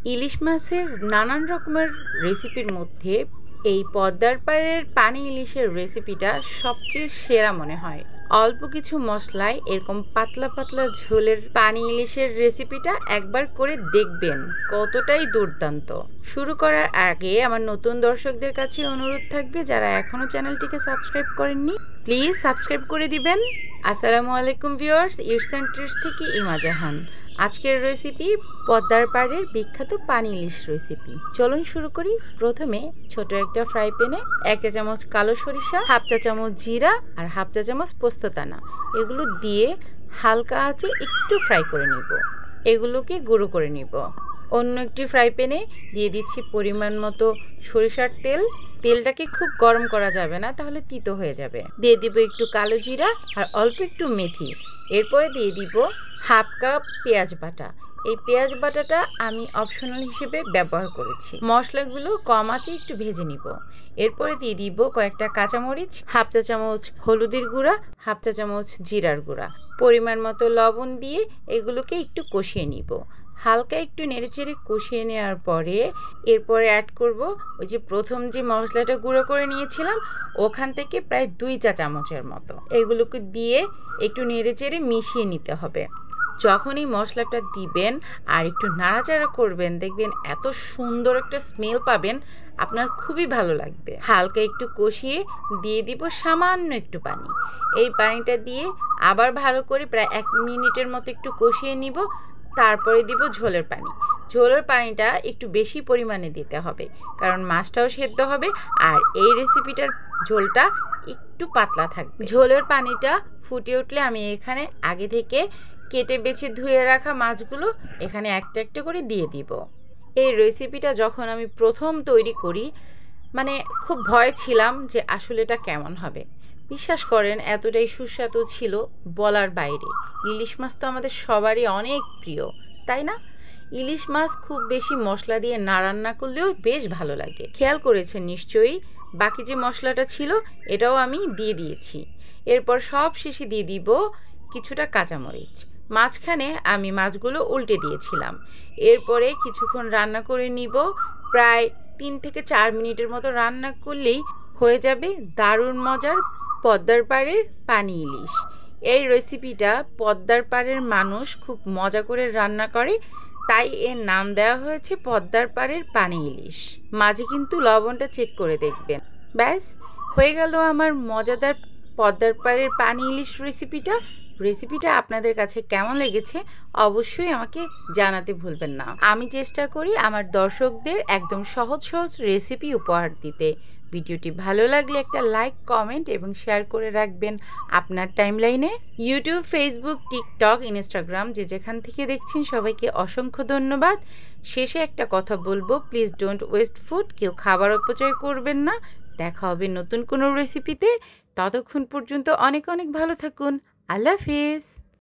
ইলিশ মাছের নানান রকমের রেসিপির মধ্যে এই পদ্মার পাড়ের পানি ইলিশের রেসিপিটা সবচেয়ে সেরা মনে হয়। অল্প কিছু মশলায় এরকম পাতলা পাতলা ঝোলের পানি ইলিশের রেসিপিটা একবার করে দেখবেন কতটাই দুর্দান্ত। শুরু করার আগে আমার নতুন দর্শকদের কাছে অনুরোধ থাকবে, যারা এখনও চ্যানেলটিকে সাবস্ক্রাইব করেননি প্লিজ সাবস্ক্রাইব করে দিবেন। আসসালামু আলাইকুম ভিউয়ার্স, ইটস অ্যান্ড ট্রিটস থেকে ইমা জাহান। আজকের রেসিপি পদ্মার পাড়ের বিখ্যাত পানি ইলিশ রেসিপি। চলুন শুরু করি। প্রথমে ছোট একটা ফ্রাই প্যানে 1 চা চামচ কালো সরিষা, 1/2 চা চামচ জিরা আর 1/2 চা চামচ পোস্তদানা এগুলো দিয়ে হালকা আঁচে একটু ফ্রাই করে নিব। এগুলোকে গুঁড়ো করে নিব। অন্য একটি ফ্রাই প্যানে দিয়ে দিচ্ছি পরিমাণ মতো সরিষার তেল। তেলটাকে খুব গরম করা যাবে না, তাহলে তিতো হয়ে যাবে। দিয়ে দিব একটু কালো জিরা আর অল্প একটু মেথি। এরপরে দিয়ে দিব 1/2 কাপ পেঁয়াজ বাটা। এই পেঁয়াজ বাটাটা আমি অপশনাল হিসেবে ব্যবহার করেছি। মশলাগুলো কম আঁচে একটু ভেজে নিব। এরপরে দিয়ে দিব কয়েকটা কাঁচামরিচ, 1/2 চা চামচ হলুদের গুঁড়া, 1/2 চা চামচ জিরার গুঁড়া, পরিমাণ মতো লবণ দিয়ে এগুলোকে একটু কষিয়ে নিব। হালকা একটু নেড়েচেড়ে কষিয়ে নেওয়ার পরে এরপরে অ্যাড করব ওই যে প্রথম যে মশলাটা গুঁড়ো করে নিয়েছিলাম ওখান থেকে প্রায় 2 চা চামচের মতো। এগুলোকে দিয়ে একটু নেড়েচেড়ে মিশিয়ে নিতে হবে। যখন এই মশলাটা দিবেন আর একটু নাড়াচাড়া করবেন, দেখবেন এত সুন্দর একটা স্মেল পাবেন, আপনার খুবই ভালো লাগবে। হালকা একটু কষিয়ে দিয়ে দিব সামান্য একটু পানি। এই পানিটা দিয়ে আবার ভালো করে প্রায় 1 মিনিটের মতো একটু কষিয়ে নিব। তারপরে দিব ঝোলের পানি। ঝোলের পানিটা একটু বেশি পরিমাণে দিতে হবে, কারণ মাছটাও সেদ্ধ হবে আর এই রেসিপিটার ঝোলটা একটু পাতলা থাকবে। ঝোলের পানিটা ফুটে উঠলে আমি এখানে আগে থেকে কেটে বেছে ধুয়ে রাখা মাছগুলো এখানে একটা একটা করে দিয়ে দিব। এই রেসিপিটা যখন আমি প্রথম তৈরি করি, মানে খুব ভয় ছিলাম যে আসলে এটা কেমন হবে। বিশ্বাস করেন এতটাই সুস্বাদু ছিল বলার বাইরে। ইলিশ মাছ তো আমাদের সবারই অনেক প্রিয়, তাই না? ইলিশ মাছ খুব বেশি মশলা দিয়ে না রান্না করলেও বেশ ভালো লাগে। খেয়াল করেছেন নিশ্চয়ই, বাকি যে মশলাটা ছিল এটাও আমি দিয়ে দিয়েছি। এরপর সব শেষে দিয়ে দিব কিছুটা কাঁচামরিচ। মাঝখানে আমি মাছগুলো উল্টে দিয়েছিলাম। এরপরে কিছুক্ষণ রান্না করে নিব। প্রায় 3 থেকে 4 মিনিটের মতো রান্না করলেই হয়ে যাবে দারুণ মজার পদ্মার পাড়ের পানি ইলিশ। এই রেসিপিটা পদ্মার পাড়ের মানুষ খুব মজা করে রান্না করে, তাই এর নাম দেওয়া হয়েছে পদ্মার পাড়ের পানি ইলিশ। মাঝে কিন্তু লবণটা চেক করে দেখবেন। ব্যাস হয়ে গেল আমার মজাদার পদ্মার পাড়ের পানি ইলিশ রেসিপিটা আপনাদের কাছে কেমন লেগেছে অবশ্যই আমাকে জানাতে ভুলবেন না। আমি চেষ্টা করি আমার দর্শকদের একদম সহজ সহজ রেসিপি উপহার দিতে। ভিডিওটি ভালো লাগলে একটা লাইক, কমেন্ট এবং শেয়ার করে রাখবেন আপনার টাইমলাইনে। ইউটিউব, ফেসবুক, টিকটক, ইনস্টাগ্রাম যে যেখান থেকে দেখছেন সবাইকে অসংখ্য ধন্যবাদ। শেষে একটা কথা বলবো, প্লিজ ডোন্ট ওয়েস্ট ফুড। কেউ খাবার অপচয় করবেন না। দেখা হবে নতুন কোনো রেসিপিতে। ততক্ষণ পর্যন্ত অনেক অনেক ভালো থাকুন। আল্লাহ হাফেজ।